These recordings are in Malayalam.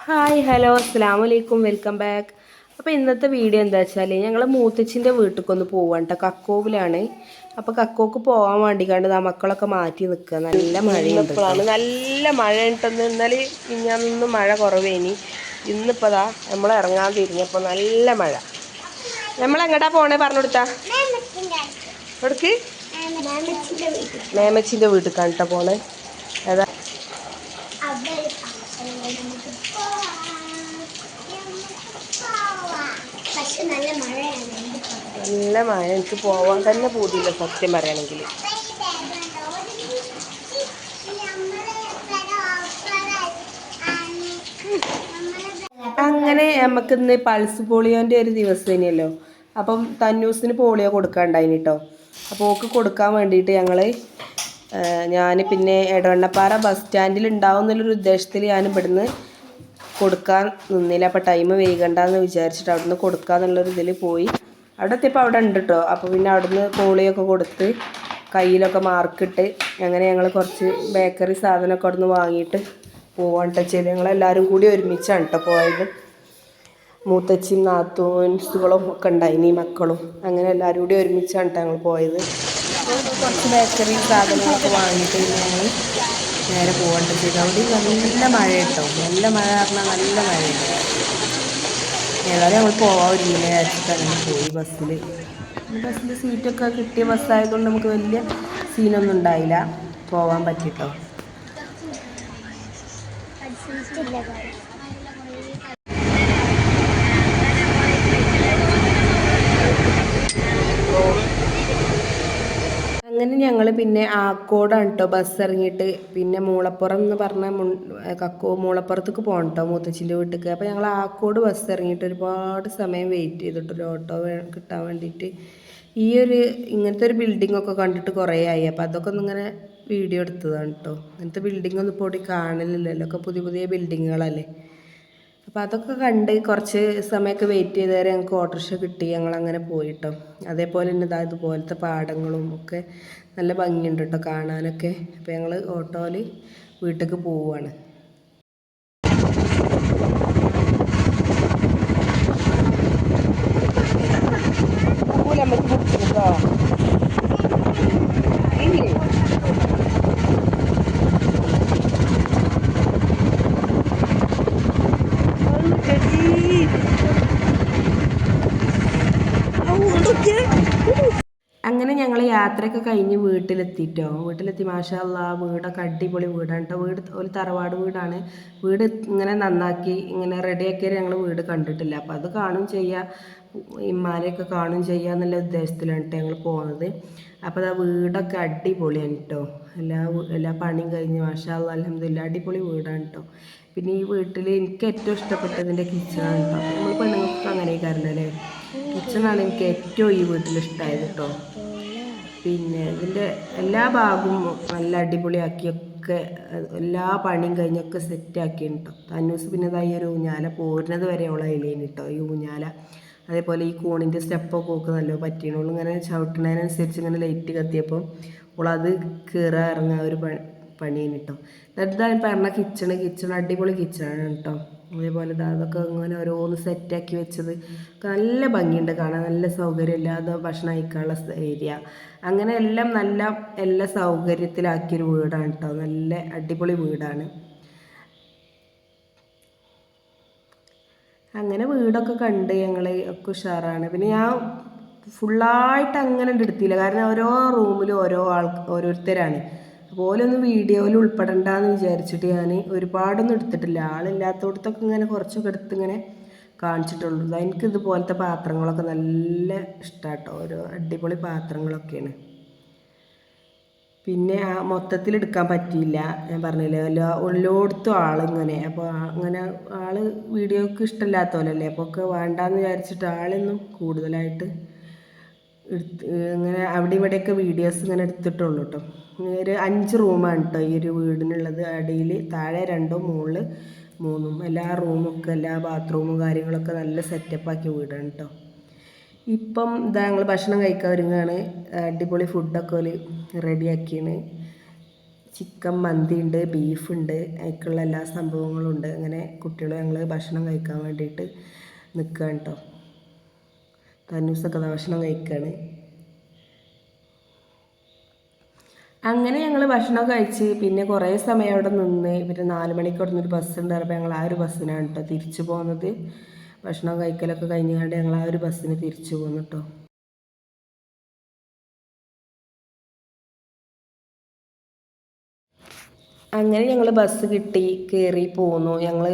ഹായ് ഹലോ അസ്സലാമു അലൈക്കും വെൽക്കം ബാക്ക്. അപ്പോൾ ഇന്നത്തെ വീഡിയോ എന്താ വെച്ചാൽ ഞങ്ങൾ മൂത്തച്ഛൻ്റെ വീട്ടിലേക്കൊന്ന് പോവാണ് കേട്ടോ. കക്കോവിലാണ്. അപ്പോൾ കക്കോക്ക് പോകാൻ വേണ്ടിക്കാണ്ട് മക്കളൊക്കെ മാറ്റി നിൽക്കുക. നല്ല മഴയുണ്ട്. നല്ല മഴ ഉണ്ടെന്ന്. ഇന്നലെ ഇന്നൊന്നും മഴ കുറവേനി. ഇന്നിപ്പോൾ ദാ നമ്മൾ ഇറങ്ങാൻ തിരിഞ്ഞപ്പോൾ നല്ല മഴ. നമ്മളെങ്ങടാ പോണേ പറഞ്ഞു കൊടുത്താ എവിടേക്ക്? മേമച്ചിൻ്റെ വീട്ടിലേക്കാണ് കേട്ടോ പോണേ. ഏതാ നല്ല മഴ. എനിക്ക് പോവാൻ തന്നെ പൂതിയില്ല സത്യം പറയുകയാണെങ്കിൽ. അങ്ങനെ നമുക്കിന്ന് പൾസ് പോളിയോൻ്റെ ഒരു ദിവസം തന്നെയല്ലോ. അപ്പം തന്നൂസിന് പോളിയോ കൊടുക്കാനുണ്ടായിന് കേട്ടോ. അപ്പോൾ ഓക്ക് കൊടുക്കാൻ വേണ്ടിയിട്ട് ഞാൻ പിന്നെ എടവണ്ണപ്പാറ ബസ് സ്റ്റാൻഡിൽ ഉണ്ടാവും എന്നുള്ളൊരു ഉദ്ദേശത്തിൽ ഞാൻ ഇവിടുന്ന് കൊടുക്കാൻ നിന്നില്ല. അപ്പോൾ ടൈം വൈകണ്ടെന്ന് വിചാരിച്ചിട്ട് അവിടുന്ന് കൊടുക്കാന്നുള്ളൊരു ഇതിൽ പോയി. അവിടെ എത്തിയപ്പോൾ അവിടെ ഉണ്ട് കേട്ടോ. അപ്പോൾ പിന്നെ അവിടുന്ന് പോളിയൊക്കെ കൊടുത്ത് കയ്യിലൊക്കെ മാർക്കിട്ട് അങ്ങനെ ഞങ്ങൾ കുറച്ച് ബേക്കറി സാധനമൊക്കെ അവിടുന്ന് വാങ്ങിയിട്ട് പോവാൻ ചെയ്ത് ഞങ്ങളെല്ലാവരും കൂടി ഒരുമിച്ചാണ് കേട്ടോ പോയത്. മൂത്തച്ഛയും നാത്തൂൻസുകളും ഒക്കെ ഉണ്ടായിനി, മക്കളും. അങ്ങനെ എല്ലാവരും കൂടി ഒരുമിച്ചാണ് കേട്ടോ ഞങ്ങൾ പോയത്. കുറച്ച് ബേക്കറി സാധനങ്ങളൊക്കെ വാങ്ങിയിട്ട് ഞങ്ങൾ നേരെ പോകേണ്ട ചെയ്ത്. അവിടെ നല്ല മഴ കേട്ടോ. നല്ല മഴ പറഞ്ഞാൽ നല്ല മഴയുണ്ട്. ഏതായാലും ഞങ്ങൾ പോകാൻ ഒരുങ്ങില്ല വിചാരിച്ചിട്ട് അങ്ങനെ പോയി ബസ്സിൽ. സീറ്റൊക്കെ കിട്ടിയ ബസ്സായതുകൊണ്ട് നമുക്ക് വലിയ സീനൊന്നും ഉണ്ടായില്ല, പോകാൻ പറ്റിട്ടോ. അങ്ങനെ ഞങ്ങൾ പിന്നെ ആക്കോടാണ് കേട്ടോ ബസ് ഇറങ്ങിയിട്ട് പിന്നെ മൂളപ്പുറം എന്ന് പറഞ്ഞ മൂളപ്പുറത്തേക്ക് പോകണം കേട്ടോ മൂത്തച്ഛൻ്റെ വീട്ടിലേക്ക്. അപ്പോൾ ഞങ്ങൾ ആക്കോട് ബസ് ഇറങ്ങിയിട്ട് ഒരുപാട് സമയം വെയിറ്റ് ചെയ്തിട്ടൊരു ഓട്ടോ കിട്ടാൻ വേണ്ടിയിട്ട്. ഇങ്ങനത്തെ ഒരു ബിൽഡിംഗ് ഒക്കെ കണ്ടിട്ട് കുറേ ആയി. അപ്പോൾ അതൊക്കെ ഒന്നിങ്ങനെ വീഡിയോ എടുത്തതാണ് കേട്ടോ. ഇങ്ങനത്തെ ബിൽഡിംഗ് ഒന്നും ഇപ്പോൾ ഇവിടെ കാണലില്ലല്ലോ, ഒക്കെ പുതിയ പുതിയ ബിൽഡിങ്ങുകളല്ലേ. അപ്പോൾ അതൊക്കെ കണ്ട് കുറച്ച് സമയമൊക്കെ വെയിറ്റ് ചെയ്ത് വരെ ഞങ്ങൾക്ക് ഓട്ടോറിക്ഷ കിട്ടി. ഞങ്ങളങ്ങനെ പോയിട്ടോ. അതേപോലെ തന്നെ ഇതുപോലത്തെ പാടങ്ങളും ഒക്കെ നല്ല ഭംഗിയുണ്ട് കേട്ടോ കാണാനൊക്കെ. അപ്പോൾ ഞങ്ങൾ ഓട്ടോയിൽ വീട്ടിലേക്ക് പോവുകയാണ്. അങ്ങനെ ഞങ്ങൾ യാത്രയൊക്കെ കഴിഞ്ഞ് വീട്ടിലെത്തിയിട്ടോ. വീട്ടിലെത്തി മാഷാ അല്ലാ, വീടൊക്കെ അടിപൊളി വീടാണ് കേട്ടോ. ഒരു തറവാട് വീടാണ്. വീട് ഇങ്ങനെ നന്നാക്കി ഇങ്ങനെ റെഡിയാക്കിയാൽ ഞങ്ങൾ വീട് കണ്ടിട്ടില്ല. അപ്പോൾ അത് കാണും ചെയ്യുക, ഇമ്മാരെയൊക്കെ കാണും ചെയ്യുക എന്നുള്ള ഉദ്ദേശത്തിലാണ് കേട്ടോ ഞങ്ങൾ പോകുന്നത്. അപ്പോൾ ആ വീടൊക്കെ അടിപൊളിയാണ് കേട്ടോ. എല്ലാ പണിയും കഴിഞ്ഞ് മാഷാ അല്ലാ അൽഹംദുലില്ലാ അടിപൊളി വീടാണ് കേട്ടോ. പിന്നെ ഈ വീട്ടിൽ എനിക്ക് ഏറ്റവും ഇഷ്ടപ്പെട്ടതിൻ്റെ കിച്ചണാണ് കേട്ടോ. നമ്മൾ പെണ്ണുങ്ങൾക്ക് അങ്ങനെ കാരണമല്ലേ, കിച്ചണാണ് എനിക്ക് ഏറ്റവും ഈ വീട്ടിൽ ഇഷ്ടമായത് കേട്ടോ. പിന്നെ ഇതിൻ്റെ എല്ലാ ഭാഗവും നല്ല അടിപൊളിയാക്കിയൊക്കെ എല്ലാ പണിയും കഴിഞ്ഞൊക്കെ സെറ്റാക്കിയാണ് കേട്ടോ. തന്നൂസ് പിന്നെ ഈ ഒരു ഊഞ്ഞാല പോരുന്നത് വരെ ഉള്ള അതിലേന് കേട്ടോ ഈ ഊഞ്ഞാല. അതേപോലെ ഈ കൂണിൻ്റെ സ്റ്റെപ്പൊക്കെ ഒക്കെ നല്ല പറ്റിയാണ്. ഇങ്ങനെ ചവിട്ടുന്നതിനനുസരിച്ച് ഇങ്ങനെ ലൈറ്റ് കത്തിയപ്പോൾ ഓളത് കയറുക ഇറങ്ങുക ഒരു പണിയാണ് കേട്ടോ. ഇതാണ് പറഞ്ഞ കിച്ചൺ അടിപൊളി കിച്ചണാണ് കേട്ടോ. അതേപോലെ അതൊക്കെ ഇങ്ങനെ ഓരോന്ന് സെറ്റാക്കി വെച്ചത് നല്ല ഭംഗിയുണ്ട് കാണാൻ. നല്ല സൗകര്യമില്ലാതെ ഭക്ഷണം കഴിക്കാനുള്ള ഏരിയ, അങ്ങനെ എല്ലാം എല്ലാ സൗകര്യത്തിലാക്കിയൊരു വീടാണ് കേട്ടോ. നല്ല അടിപൊളി വീടാണ്. അങ്ങനെ വീടൊക്കെ കണ്ട് ഞങ്ങൾ ഒക്കെ ഉഷാറാണ്. പിന്നെ ഞാൻ ഫുള്ളായിട്ട് അങ്ങനെ എടുത്തില്ല, കാരണം ഓരോ റൂമിലും ഓരോരുത്തരാണ്. അതുപോലൊന്നും വീഡിയോയിൽ ഉൾപ്പെടണ്ടെന്ന് വിചാരിച്ചിട്ട് ഞാൻ ഒരുപാടൊന്നും എടുത്തിട്ടില്ല. ആളില്ലാത്തടത്തൊക്കെ ഇങ്ങനെ കുറച്ചൊക്കെ എടുത്ത് ഇങ്ങനെ കാണിച്ചിട്ടുള്ളൂ. എനിക്ക് ഇതുപോലത്തെ പാത്രങ്ങളൊക്കെ നല്ല ഇഷ്ടമാണ് കേട്ടോ. ഓരോ അടിപൊളി പാത്രങ്ങളൊക്കെയാണ്. പിന്നെ മൊത്തത്തിൽ എടുക്കാൻ പറ്റിയില്ല, ഞാൻ പറഞ്ഞില്ലേ എല്ലായിടത്തും ആളിങ്ങനെ. അപ്പോൾ അങ്ങനെ വീഡിയോക്ക് ഇഷ്ടമില്ലാത്തവരല്ലേ, അപ്പോൾ ഒക്കെ വേണ്ടാന്ന് വിചാരിച്ചിട്ട് ആളൊന്നും കൂടുതലായിട്ട് ഇങ്ങനെ അവിടെ ഇവിടെയൊക്കെ വീഡിയോസ് ഇങ്ങനെ എടുത്തിട്ടുള്ളൂ കേട്ടോ. ഒരു 5 റൂമാണ് കേട്ടോ ഈ ഒരു വീടിനുള്ളത്. അടിയിൽ താഴെ 2ഉം മുകളിൽ 3ഉം എല്ലാ റൂമൊക്കെ എല്ലാ ബാത്റൂമും കാര്യങ്ങളൊക്കെ നല്ല സെറ്റപ്പാക്കിയ വീടാണ് കേട്ടോ. ഇപ്പം ഇതാ ഞങ്ങൾ ഭക്ഷണം കഴിക്കാൻ ഒരുങ്ങുകയാണ്. അടിപൊളി ഫുഡൊക്കെ റെഡിയാക്കിയാണ്. ചിക്കൻ മന്തി ഉണ്ട്, ബീഫുണ്ട്, അതിലേക്കുള്ള എല്ലാ സംഭവങ്ങളും ഉണ്ട്. അങ്ങനെ കുട്ടികൾ ഞങ്ങൾ ഭക്ഷണം കഴിക്കാൻ വേണ്ടിയിട്ട് നിൽക്കുകയാണ് കേട്ടോ. തന്നൂസൊക്കെ ഭക്ഷണം കഴിക്കുകയാണ്. അങ്ങനെ ഞങ്ങൾ ഭക്ഷണം കഴിച്ച് പിന്നെ കുറേ സമയം അവിടെ നിന്ന് പിന്നെ 4 മണിക്ക് അവിടെ നിന്നൊരു ബസ് ഉണ്ടായിരുന്നപ്പോൾ ഞങ്ങൾ ആ ഒരു ബസ്സിനാണ് കേട്ടോ തിരിച്ചു പോകുന്നത്. ഭക്ഷണം കഴിക്കലൊക്കെ കഴിഞ്ഞാണ്ട് ഞങ്ങൾ ആ ഒരു ബസ്സിന് തിരിച്ചു പോന്നു കേട്ടോ. അങ്ങനെ ഞങ്ങൾ ബസ് കിട്ടി, കയറി പോന്നു. ഞങ്ങൾ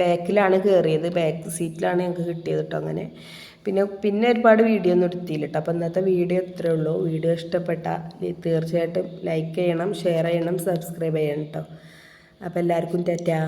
ബാക്കിലാണ് കയറിയത്, ബാക്ക് സീറ്റിലാണ് ഞങ്ങൾക്ക് കിട്ടിയത് കേട്ടോ. അങ്ങനെ പിന്നെ ഒരുപാട് വീഡിയോ ഒന്നും എടുത്തില്ല കേട്ടോ. അപ്പോൾ ഇന്നത്തെ വീഡിയോ ഇത്രേ ഉള്ളൂ. വീഡിയോ ഇഷ്ടപ്പെട്ട തീർച്ചയായിട്ടും ലൈക്ക് ചെയ്യണം, ഷെയർ ചെയ്യണം, സബ്സ്ക്രൈബ് ചെയ്യണം കേട്ടോ. അപ്പോൾ എല്ലാവർക്കും ടാറ്റാ.